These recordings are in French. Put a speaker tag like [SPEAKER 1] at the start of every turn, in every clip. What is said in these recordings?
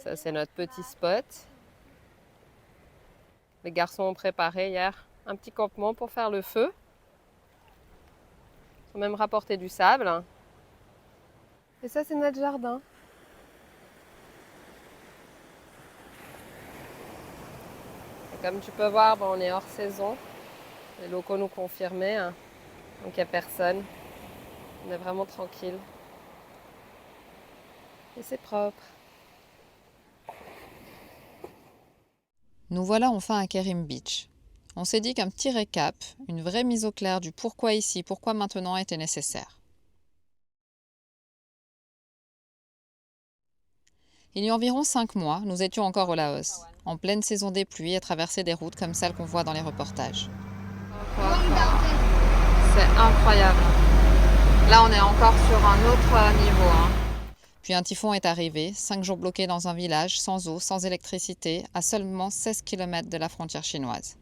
[SPEAKER 1] Ça, c'est notre petit spot. Les garçons ont préparé hier un petit campement pour faire le feu. Ils ont même rapporté du sable. Et ça, c'est notre jardin. Et comme tu peux voir, on est hors saison. Les locaux nous confirmaient, hein. Donc il n'y a personne. On est vraiment tranquille. Et c'est propre.
[SPEAKER 2] Nous voilà enfin à Kerim Beach. On s'est dit qu'un petit récap, une vraie mise au clair du pourquoi ici, pourquoi maintenant était nécessaire. Il y a environ 5 mois, nous étions encore au Laos, en pleine saison des pluies, à traverser des routes comme celles qu'on voit dans les reportages.
[SPEAKER 1] C'est incroyable. Là, on est encore sur un autre niveau, hein.
[SPEAKER 2] Puis un typhon est arrivé, 5 jours bloqués dans un village, sans eau, sans électricité, à seulement 16 km de la frontière chinoise.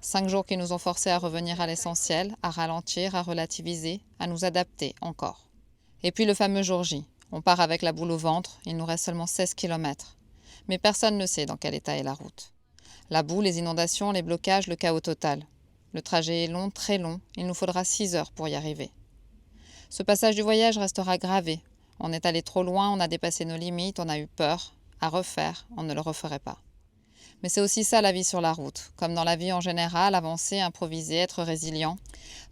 [SPEAKER 2] 5 jours qui nous ont forcés à revenir à l'essentiel, à ralentir, à relativiser, à nous adapter encore. Et puis le fameux jour J. On part avec la boule au ventre, il nous reste seulement 16 km. Mais personne ne sait dans quel état est la route. La boue, les inondations, les blocages, le chaos total. Le trajet est long, très long, il nous faudra 6 heures pour y arriver. Ce passage du voyage restera gravé. On est allé trop loin, on a dépassé nos limites, on a eu peur. À refaire, on ne le referait pas. Mais c'est aussi ça la vie sur la route. Comme dans la vie en général, avancer, improviser, être résilient.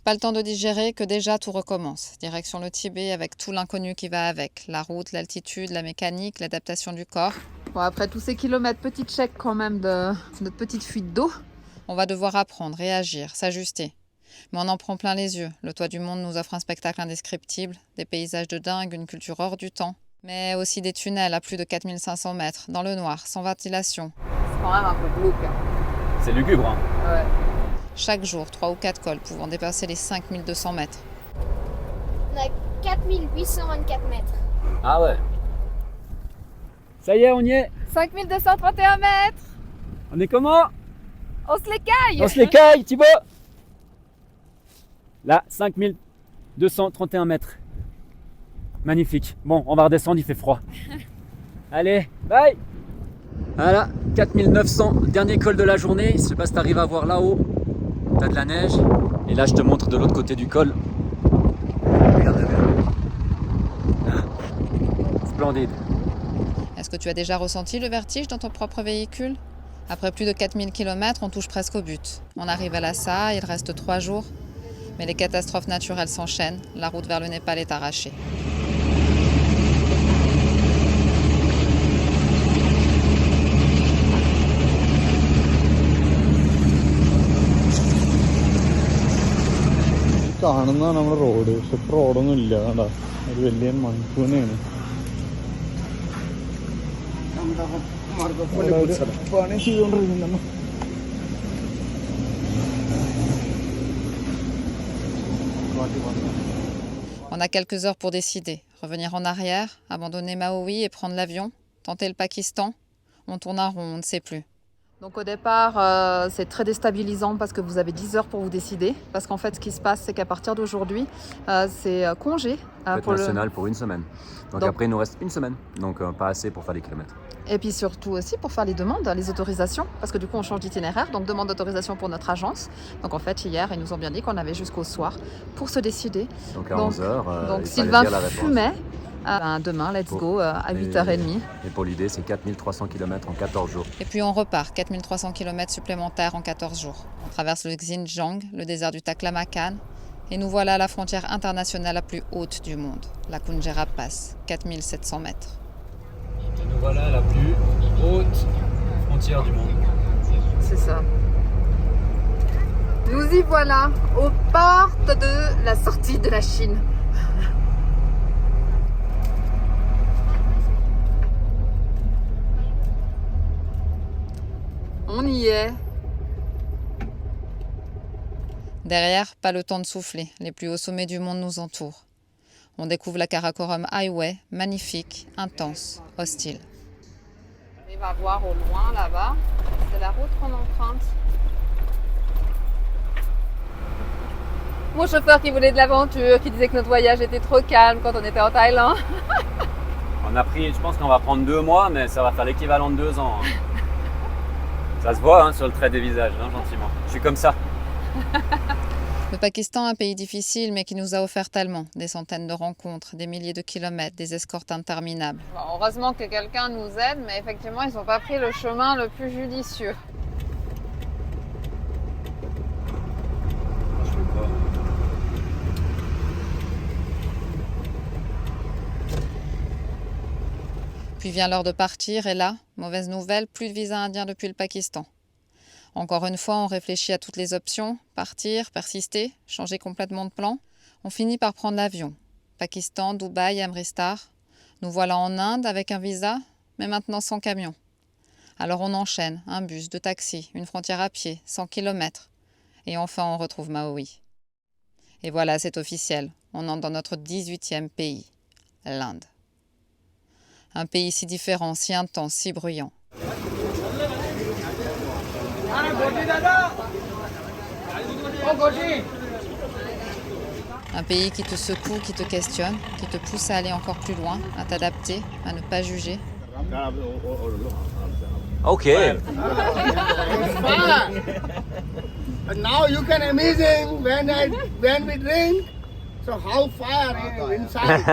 [SPEAKER 2] Pas le temps de digérer que déjà tout recommence. Direction le Tibet avec tout l'inconnu qui va avec. La route, l'altitude, la mécanique, l'adaptation du corps.
[SPEAKER 1] Bon, après tous ces kilomètres, petit check quand même de notre petite fuite d'eau.
[SPEAKER 2] On va devoir apprendre, réagir, s'ajuster. Mais on en prend plein les yeux. Le toit du monde nous offre un spectacle indescriptible, des paysages de dingue, une culture hors du temps. Mais aussi des tunnels à plus de 4500 mètres, dans le noir, sans ventilation.
[SPEAKER 1] C'est quand même un peu glauque, hein.
[SPEAKER 3] C'est lugubre, hein.
[SPEAKER 1] Ouais.
[SPEAKER 2] Chaque jour, 3 ou 4 cols pouvant dépasser les 5200 mètres.
[SPEAKER 4] On a 4824 mètres.
[SPEAKER 3] Ah ouais. Ça y est, on y est.
[SPEAKER 1] 5231 mètres.
[SPEAKER 3] On est comment?
[SPEAKER 1] On se l'écaille.
[SPEAKER 3] On se l'écaille, Thibaut. Là, 5231 mètres. Magnifique. Bon, on va redescendre, il fait froid. Allez, bye. Voilà, 4900, dernier col de la journée. Je sais pas si tu arrives à voir là-haut. T'as de la neige. Et là, je te montre de l'autre côté du col. Regarde bien. Splendide.
[SPEAKER 2] Est-ce que tu as déjà ressenti le vertige dans ton propre véhicule? Après plus de 4000 km, on touche presque au but. On arrive à Lhasa, il reste 3 jours. Mais les catastrophes naturelles s'enchaînent, la route vers le Népal est arrachée.
[SPEAKER 5] കാണുന്നതാണ് നമ്മുടെ റോഡ്. പക്ഷെ ഇപ്പോൾ റോഡൊന്നും ഇല്ല. കണ്ടാ ഒരു വലിയ മൺകൂനയാണ്. പണി ചെയ്തുകൊണ്ടിരിക്കുന്നു.
[SPEAKER 2] On a quelques heures pour décider. Revenir en arrière, abandonner Maui et prendre l'avion, tenter le Pakistan. On tourne en rond, on ne sait plus.
[SPEAKER 1] Donc au départ, c'est très déstabilisant parce que vous avez 10 heures pour vous décider. Parce qu'en fait, ce qui se passe, c'est qu'à partir d'aujourd'hui, c'est congé.
[SPEAKER 3] Fête nationale pour une semaine. Donc après, il nous reste une semaine. Donc pas assez pour faire les kilomètres.
[SPEAKER 1] Et puis surtout aussi pour faire les demandes, les autorisations. Parce que du coup, on change d'itinéraire. Donc demande d'autorisation pour notre agence. Donc en fait, hier, ils nous ont bien dit qu'on avait jusqu'au soir pour se décider.
[SPEAKER 3] Donc à 11h.
[SPEAKER 1] Donc Sylvain fumait. Demain, let's go, à 8h30.
[SPEAKER 3] Et pour l'idée, c'est 4300 km en 14 jours.
[SPEAKER 2] Et puis on repart, 4300 km supplémentaires en 14 jours. On traverse le Xinjiang, le désert du Taklamakan, et nous voilà à la frontière internationale la plus haute du monde, la Khunjerab Pass, 4700 mètres.
[SPEAKER 3] Et nous voilà à la plus haute frontière du monde.
[SPEAKER 1] C'est ça. Nous y voilà, aux portes de la sortie de la Chine. On y est.
[SPEAKER 2] Derrière, pas le temps de souffler, les plus hauts sommets du monde nous entourent. On découvre la Karakoram Highway, magnifique, intense, hostile.
[SPEAKER 1] On arrive à voir au loin là-bas, c'est la route qu'on emprunte. Mon chauffeur qui voulait de l'aventure, qui disait que notre voyage était trop calme quand on était en Thaïlande.
[SPEAKER 3] On On a pris, je pense qu'on va prendre 2 mois, mais ça va faire l'équivalent de 2 ans. Ça se voit hein, sur le trait des visages, hein, gentiment. Je suis comme ça.
[SPEAKER 2] Le Pakistan, un pays difficile, mais qui nous a offert tellement. Des centaines de rencontres, des milliers de kilomètres, des escortes interminables.
[SPEAKER 1] Bon, heureusement que quelqu'un nous aide, mais effectivement, ils n'ont pas pris le chemin le plus judicieux.
[SPEAKER 3] Je peux pas.
[SPEAKER 2] Puis vient l'heure de partir, et là, mauvaise nouvelle, plus de visa indien depuis le Pakistan. Encore une fois, on réfléchit à toutes les options, partir, persister, changer complètement de plan. On finit par prendre l'avion. Pakistan, Dubaï, Amritsar. Nous voilà en Inde avec un visa, mais maintenant sans camion. Alors on enchaîne, un bus, 2 taxis, une frontière à pied, 100 km. Et enfin on retrouve Maui. Et voilà, c'est officiel, on entre dans notre 18e pays, l'Inde. Un pays si différent, si intense, si bruyant. Un pays qui te secoue, qui te questionne, qui te pousse à aller encore plus loin, à t'adapter, à ne pas juger.
[SPEAKER 3] Ok.
[SPEAKER 6] And now you can imagine when we drink, so how far inside,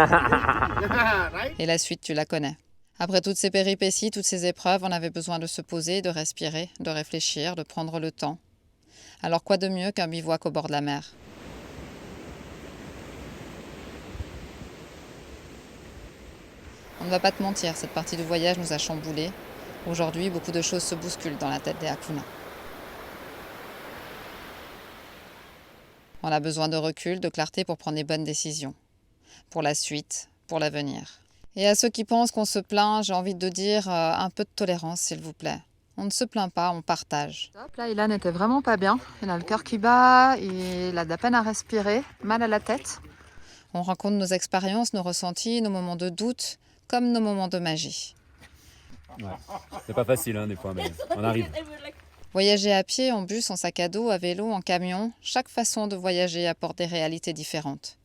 [SPEAKER 6] right?
[SPEAKER 2] Et la suite, tu la connais. Après toutes ces péripéties, toutes ces épreuves, on avait besoin de se poser, de respirer, de réfléchir, de prendre le temps. Alors quoi de mieux qu'un bivouac au bord de la mer ? On ne va pas te mentir, cette partie du voyage nous a chamboulés. Aujourd'hui, beaucoup de choses se bousculent dans la tête des Hakuna. On a besoin de recul, de clarté pour prendre les bonnes décisions. Pour la suite, pour l'avenir. Et à ceux qui pensent qu'on se plaint, j'ai envie de dire un peu de tolérance, s'il vous plaît. On ne se plaint pas, on partage.
[SPEAKER 1] Là, Ilan n'était vraiment pas bien. Il a le cœur qui bat, il a de la peine à respirer, mal à la tête.
[SPEAKER 2] On raconte nos expériences, nos ressentis, nos moments de doute, comme nos moments de magie.
[SPEAKER 3] Ouais. C'est pas facile hein, des fois, mais on arrive.
[SPEAKER 2] Voyager à pied, en bus, en sac à dos, à vélo, en camion, chaque façon de voyager apporte des réalités différentes.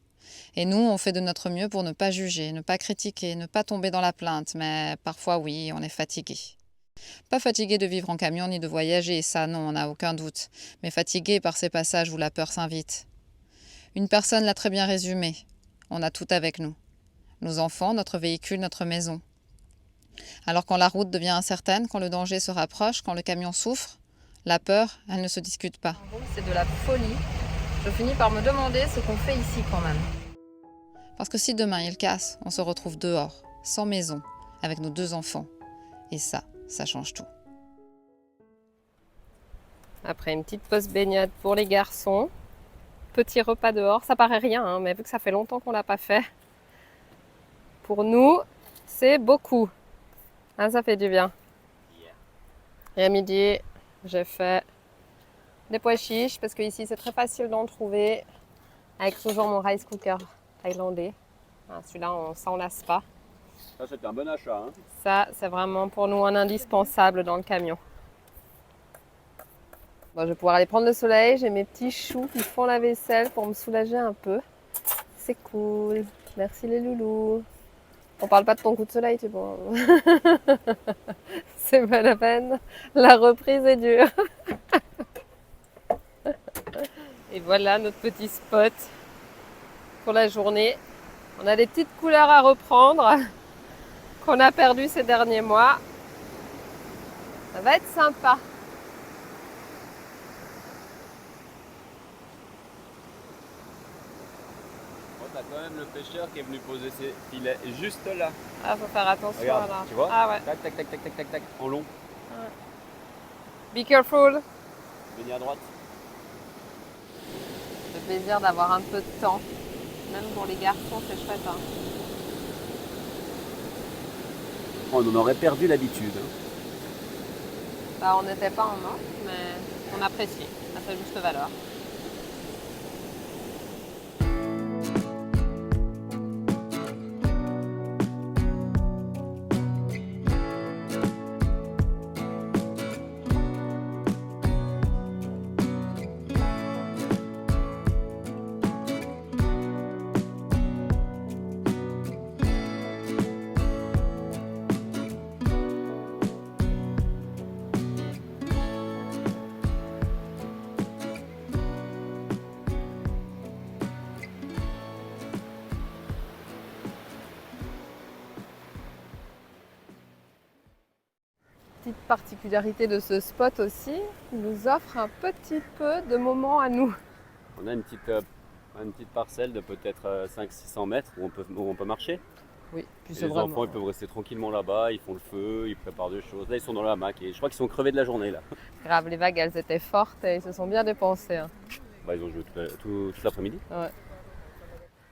[SPEAKER 2] Et nous, on fait de notre mieux pour ne pas juger, ne pas critiquer, ne pas tomber dans la plainte, mais parfois oui, on est fatigué. Pas fatigué de vivre en camion ni de voyager, ça non, on n'a aucun doute, mais fatigué par ces passages où la peur s'invite. Une personne l'a très bien résumé, on a tout avec nous. Nos enfants, notre véhicule, notre maison. Alors quand la route devient incertaine, quand le danger se rapproche, quand le camion souffre, la peur, elle ne se discute pas.
[SPEAKER 1] C'est de la folie. Je finis par me demander ce qu'on fait ici quand même.
[SPEAKER 2] Parce que si demain il casse, on se retrouve dehors, sans maison, avec nos 2 enfants. Et ça change tout.
[SPEAKER 7] Après une petite pause baignade pour les garçons. Petit repas dehors, ça paraît rien, hein, mais vu que ça fait longtemps qu'on l'a pas fait, pour nous, c'est beaucoup. Ah, ça fait du bien. Et à midi, j'ai fait des pois chiches parce qu'ici c'est très facile d'en trouver avec toujours mon rice cooker thaïlandais. Ah, celui-là, on s'en lasse pas.
[SPEAKER 3] Ça, c'était un bon achat. Hein.
[SPEAKER 7] Ça, c'est vraiment pour nous un indispensable dans le camion. Bon, je vais pouvoir aller prendre le soleil. J'ai mes petits choux qui font la vaisselle pour me soulager un peu. C'est cool. Merci les loulous. On parle pas de ton coup de soleil, tu vois. C'est pas la peine. La reprise est dure. Et voilà notre petit spot pour la journée. On a des petites couleurs à reprendre qu'on a perdues ces derniers mois. Ça va être sympa.
[SPEAKER 3] T'as quand même le pêcheur qui est venu poser ses filets juste là.
[SPEAKER 7] Ah, faut faire attention.
[SPEAKER 3] Regarde,
[SPEAKER 7] là.
[SPEAKER 3] tu vois?
[SPEAKER 7] Ah ouais.
[SPEAKER 3] Tac, tac, tac, tac, tac, tac, tac, en long.
[SPEAKER 7] Be careful.
[SPEAKER 3] Venez à droite.
[SPEAKER 7] Le plaisir d'avoir un peu de temps. Même pour les garçons, c'est chouette. Hein.
[SPEAKER 3] On en aurait perdu l'habitude. Hein.
[SPEAKER 7] Bah, on n'était pas en manque, mais on apprécie à sa juste valeur. petite particularité de ce spot aussi, il nous offre un petit peu de moments à nous.
[SPEAKER 3] On a une petite parcelle de peut-être 500-600 mètres où on peut marcher.
[SPEAKER 7] Oui, puis
[SPEAKER 3] Et
[SPEAKER 7] c'est
[SPEAKER 3] les
[SPEAKER 7] vraiment...
[SPEAKER 3] enfants ils peuvent rester tranquillement là-bas, ils font le feu, ils préparent des choses. Là ils sont dans la hamac et je crois qu'ils sont crevés de la journée là.
[SPEAKER 7] grave, les vagues elles étaient fortes et ils se sont bien dépensés. Hein.
[SPEAKER 3] Bah, ils ont joué toute l'après-midi.
[SPEAKER 7] Ouais.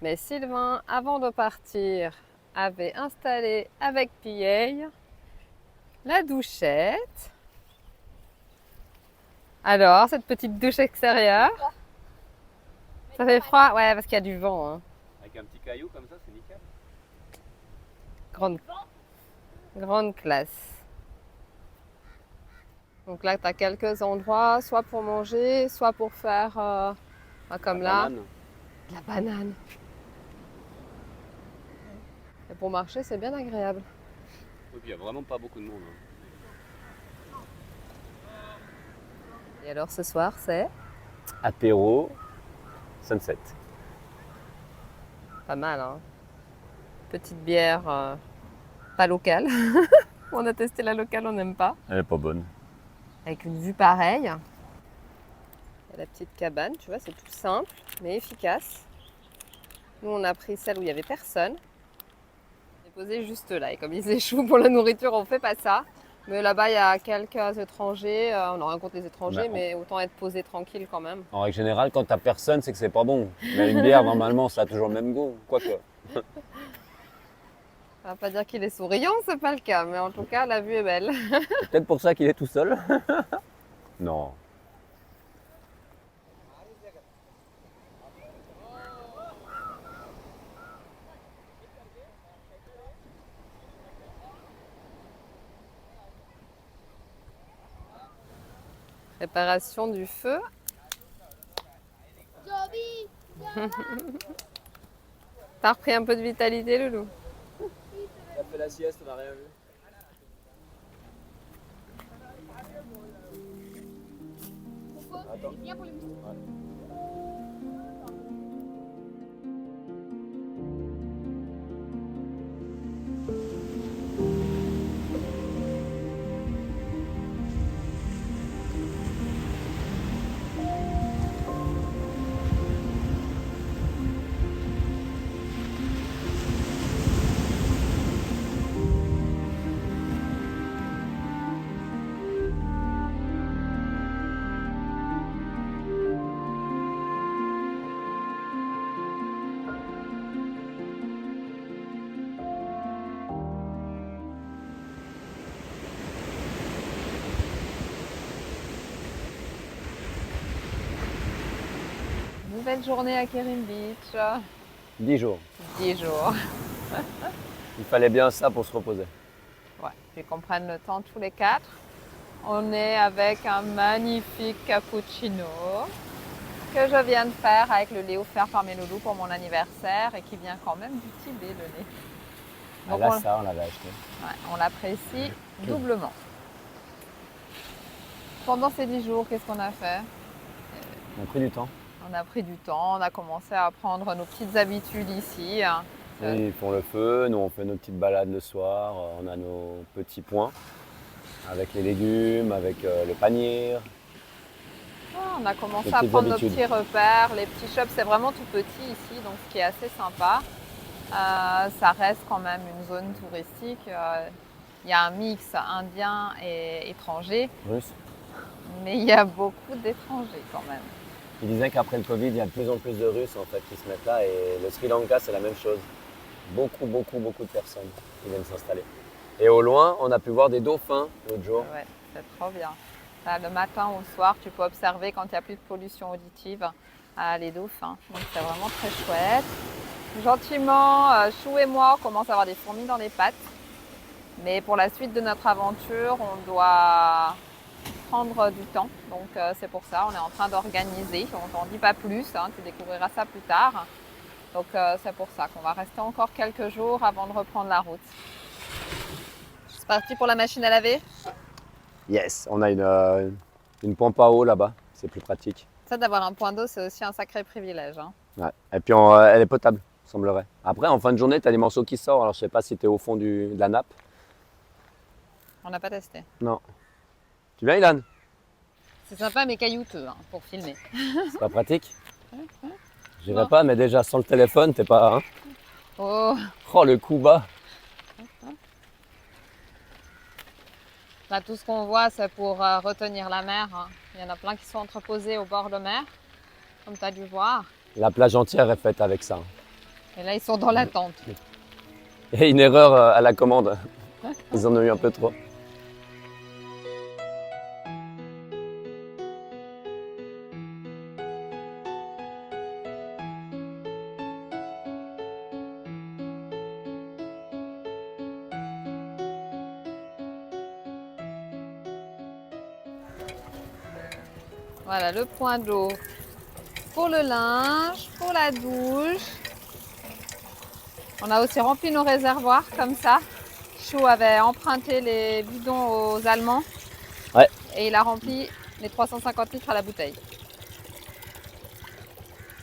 [SPEAKER 7] Mais Sylvain, avant de partir, avait installé avec Pieille la douchette. Alors, cette petite douche extérieure. Ça fait froid? Ouais, parce qu'il y a du vent. Hein.
[SPEAKER 3] Avec un petit caillou comme ça, c'est nickel.
[SPEAKER 7] Grande classe. Donc là, tu as quelques endroits, soit pour manger, soit pour faire, comme là,
[SPEAKER 3] Banane.
[SPEAKER 7] de la banane. Et pour marcher, c'est bien agréable.
[SPEAKER 3] Oui, puis il n'y a vraiment pas beaucoup de monde. Hein.
[SPEAKER 7] Et alors ce soir, c'est
[SPEAKER 3] Apéro, sunset.
[SPEAKER 7] pas mal, hein. Petite bière pas locale. On a testé la locale, on n'aime pas.
[SPEAKER 3] Elle est pas bonne.
[SPEAKER 7] Avec une vue pareille. Et la petite cabane, tu vois, c'est tout simple, mais efficace. Nous, on a pris celle où il n'y avait personne. On est posé juste là. Et comme ils échouent pour la nourriture, on ne fait pas ça. Mais là-bas, il y a quelques étrangers. On en rencontre les étrangers, mais autant être posé tranquille quand même.
[SPEAKER 3] En règle générale, quand t'as personne, c'est que c'est pas bon. Mais une bière, normalement, ça a toujours le même goût. Quoique.
[SPEAKER 7] On va pas dire qu'il est souriant, c'est pas le cas. Mais en tout cas, la vue est belle.
[SPEAKER 3] C'est peut-être pour ça qu'il est tout seul. Non.
[SPEAKER 7] Préparation du feu.
[SPEAKER 4] Joby,
[SPEAKER 7] T'as repris un peu de vitalité, Loulou?
[SPEAKER 3] On a fait la sieste, on n'a rien vu.
[SPEAKER 4] viens pour les moustiques.
[SPEAKER 7] Nouvelle journée à Kerim Beach.
[SPEAKER 3] 10 jours.
[SPEAKER 7] 10 jours.
[SPEAKER 3] Il fallait bien ça pour se reposer.
[SPEAKER 7] Ouais, puis qu'on prenne le temps tous les quatre. On est avec un magnifique cappuccino que je viens de faire avec le lait offert par mes loulous pour mon anniversaire et qui vient quand même du Tibet, le lait.
[SPEAKER 3] Ah,
[SPEAKER 7] Donc
[SPEAKER 3] là, ça, on l'avait acheté.
[SPEAKER 7] ouais, on l'apprécie doublement. Pendant ces 10 jours, qu'est-ce qu'on a fait?
[SPEAKER 3] On a pris du temps.
[SPEAKER 7] On a pris du temps, on a commencé à prendre nos petites habitudes ici.
[SPEAKER 3] Ils font le feu, nous on fait nos petites balades le soir, on a nos petits points avec les légumes, avec le panier.
[SPEAKER 7] On a commencé
[SPEAKER 3] Les
[SPEAKER 7] à
[SPEAKER 3] petites
[SPEAKER 7] prendre nos
[SPEAKER 3] habitudes.
[SPEAKER 7] petits repères, les petits shops, c'est vraiment tout petit ici, donc ce qui est assez sympa. Ça reste quand même une zone touristique. Il y a un mix indien et étranger,
[SPEAKER 3] Russe.
[SPEAKER 7] mais il y a beaucoup d'étrangers quand même.
[SPEAKER 3] Ils disaient qu'après le Covid, il y a de plus en plus de Russes en fait qui se mettent là et le Sri Lanka c'est la même chose. Beaucoup de personnes qui viennent s'installer. Et au loin, on a pu voir des dauphins l'autre jour.
[SPEAKER 7] Ouais, c'est trop bien. Là, le matin ou le soir, tu peux observer quand il n'y a plus de pollution auditive les dauphins. Donc c'est vraiment très chouette. Gentiment, Chou et moi, on commence à avoir des fourmis dans les pattes. Mais pour la suite de notre aventure, on doit prendre du temps. Donc c'est pour ça, on est en train d'organiser. On t'en dit pas plus, hein, tu découvriras ça plus tard. Donc c'est pour ça qu'on va rester encore quelques jours avant de reprendre la route. C'est parti pour la machine à laver?
[SPEAKER 3] Yes, on a une pompe à eau là-bas, c'est plus pratique.
[SPEAKER 7] Ça, d'avoir un point d'eau, c'est aussi un sacré privilège. Hein.
[SPEAKER 3] Ouais. Et puis elle est potable, semblerait. Après, en fin de journée, tu as des morceaux qui sortent, alors je sais pas si tu es au fond de la nappe.
[SPEAKER 2] On n'a pas testé.
[SPEAKER 8] Non. Tu viens, Ilan?
[SPEAKER 2] C'est sympa mais caillouteux hein, pour filmer.
[SPEAKER 8] C'est pas pratique? J'irai
[SPEAKER 2] Non.
[SPEAKER 8] pas, mais déjà sans le téléphone, t'es pas... Hein.
[SPEAKER 2] Oh,
[SPEAKER 8] Oh, le coup bas.
[SPEAKER 2] là tout ce qu'on voit c'est pour retenir la mer. Hein. Il y en a plein qui sont entreposés au bord de mer, comme tu as dû voir.
[SPEAKER 8] La plage entière est faite avec ça.
[SPEAKER 2] Et là ils sont dans l'attente.
[SPEAKER 8] Et une erreur à la commande. Ils en ont eu un peu trop.
[SPEAKER 2] Voilà le point d'eau pour le linge, pour la douche. On a aussi rempli nos réservoirs comme ça. Chou avait emprunté les bidons aux Allemands.
[SPEAKER 8] Ouais.
[SPEAKER 2] Et il a rempli les 350 litres à la bouteille.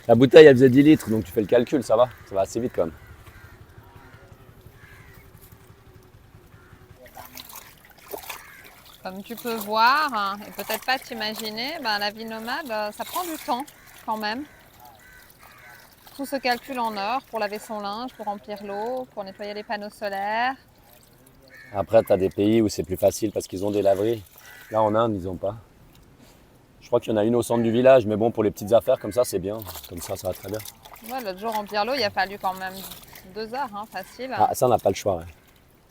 [SPEAKER 8] La bouteille, elle faisait 10 litres, donc tu fais le calcul, ça va assez vite quand même.
[SPEAKER 2] Comme tu peux voir, hein, et peut-être pas t'imaginer, ben, la vie nomade, ça prend du temps quand même. Tout se calcule en heures pour laver son linge, pour remplir l'eau, pour nettoyer les panneaux solaires.
[SPEAKER 8] Après, tu as des pays où c'est plus facile parce qu'ils ont des laveries. Là, en Inde, ils n'ont pas. Je crois qu'il y en a une au centre du village, mais bon, pour les petites affaires comme ça, c'est bien. Comme ça va très bien.
[SPEAKER 2] Ouais, l'autre jour, remplir l'eau, il a fallu quand même 2 heures, hein, facile.
[SPEAKER 8] Ah, ça, on n'a pas le choix. Ouais.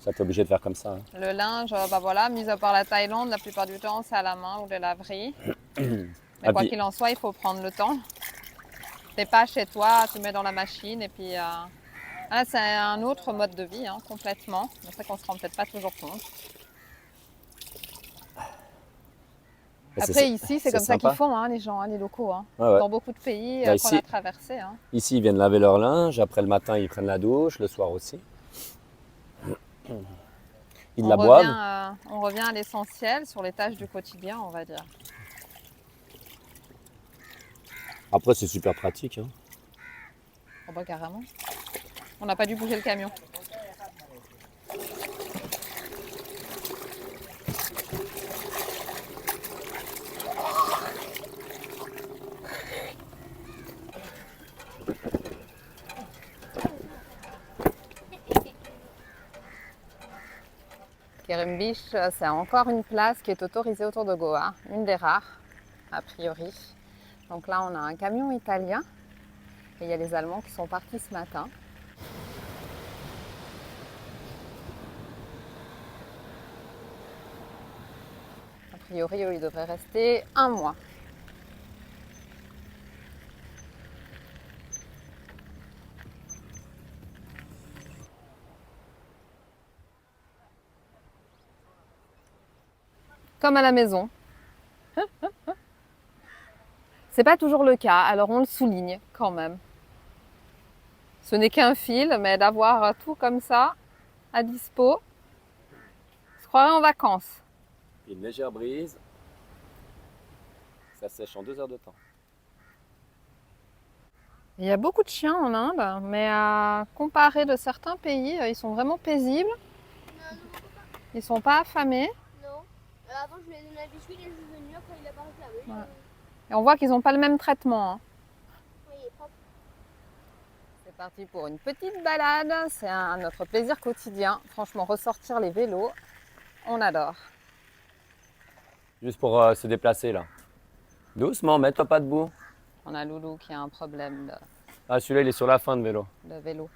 [SPEAKER 8] Ça, t'es obligé de faire comme ça. Hein.
[SPEAKER 2] Le linge, bah voilà, mis à part la Thaïlande, la plupart du temps, c'est à la main ou des laveries. Mais quoi qu'il en soit, il faut prendre le temps. T'es pas chez toi, tu mets dans la machine et puis... Là, c'est un autre mode de vie, hein, complètement. C'est ça qu'on se rend peut-être pas toujours compte. Après, ici, c'est comme ça qu'ils font, hein, les gens, hein, les locaux. Hein.
[SPEAKER 8] Ouais.
[SPEAKER 2] Dans beaucoup de pays
[SPEAKER 8] Là,
[SPEAKER 2] qu'on
[SPEAKER 8] ici,
[SPEAKER 2] a traversés. Hein.
[SPEAKER 8] Ici, ils viennent laver leur linge. Après, le matin, ils prennent la douche. Le soir aussi. Ils la boivent.
[SPEAKER 2] On revient à l'essentiel sur les tâches du quotidien, on va dire.
[SPEAKER 8] Après, c'est super pratique. Hein.
[SPEAKER 2] Oh bah, carrément. On n'a pas dû bouger le camion. Kerim Beach, c'est encore une place qui est autorisée autour de Goa, une des rares, a priori. Donc là, on a un camion italien et il y a les Allemands qui sont partis ce matin. A priori, eux, ils devraient rester 1 mois. Comme à la maison. C'est pas toujours le cas, alors on le souligne quand même. Ce n'est qu'un fil, mais d'avoir tout comme ça, à dispo, je se croirais en vacances.
[SPEAKER 8] Une légère brise. Ça sèche en 2 heures de temps.
[SPEAKER 2] Il y a beaucoup de chiens en Inde, mais à comparer de certains pays, ils sont vraiment paisibles. Ils sont pas affamés.
[SPEAKER 4] Non. Avant, je lui ai donné un biscuit et je suis venue. Après, il a pas réclamé.
[SPEAKER 2] Ouais. Et on voit qu'ils n'ont pas le même traitement. Hein.
[SPEAKER 4] Oui, il est propre.
[SPEAKER 2] C'est parti pour une petite balade. C'est notre plaisir quotidien. Franchement, ressortir les vélos, on adore.
[SPEAKER 8] Juste pour se déplacer là. Doucement, mets-toi pas debout.
[SPEAKER 2] On a Loulou qui a un problème
[SPEAKER 8] Ah, celui-là, il est sur la fin de vélo.
[SPEAKER 2] de vélo.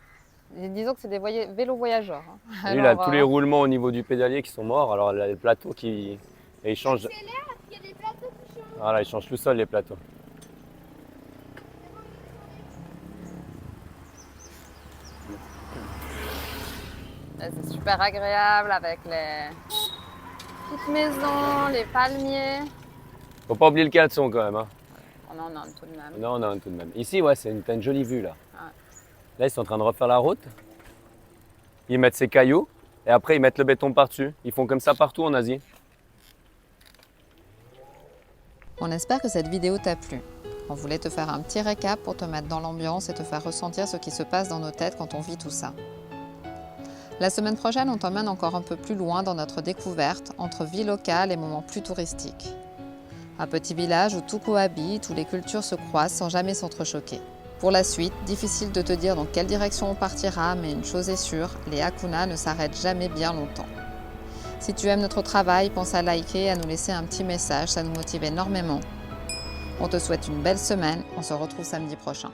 [SPEAKER 2] Disons que c'est des vélos voyageurs. Hein.
[SPEAKER 8] Lui, il a tous les roulements au niveau du pédalier qui sont morts. Alors, il a les plateaux qui... Et il change...
[SPEAKER 4] Il y a des plateaux qui changent.
[SPEAKER 8] Voilà, il change tout seul les plateaux.
[SPEAKER 2] C'est super agréable avec les petites maisons, les palmiers.
[SPEAKER 8] Faut pas oublier le caleçon quand même. Hein.
[SPEAKER 2] On en a tout de même.
[SPEAKER 8] Non, non, tout de même. Ici, ouais, t'as une jolie vue là.
[SPEAKER 2] Ouais.
[SPEAKER 8] Là, ils sont en train de refaire la route. Ils mettent ces cailloux et après, ils mettent le béton par-dessus. Ils font comme ça partout en Asie.
[SPEAKER 2] On espère que cette vidéo t'a plu. On voulait te faire un petit récap pour te mettre dans l'ambiance et te faire ressentir ce qui se passe dans nos têtes quand on vit tout ça. La semaine prochaine, on t'emmène encore un peu plus loin dans notre découverte entre vie locale et moments plus touristiques. Un petit village où tout cohabite, où les cultures se croisent sans jamais s'entrechoquer. Pour la suite, difficile de te dire dans quelle direction on partira, mais une chose est sûre, les Hakuna ne s'arrêtent jamais bien longtemps. Si tu aimes notre travail, pense à liker et à nous laisser un petit message, ça nous motive énormément. On te souhaite une belle semaine, on se retrouve samedi prochain.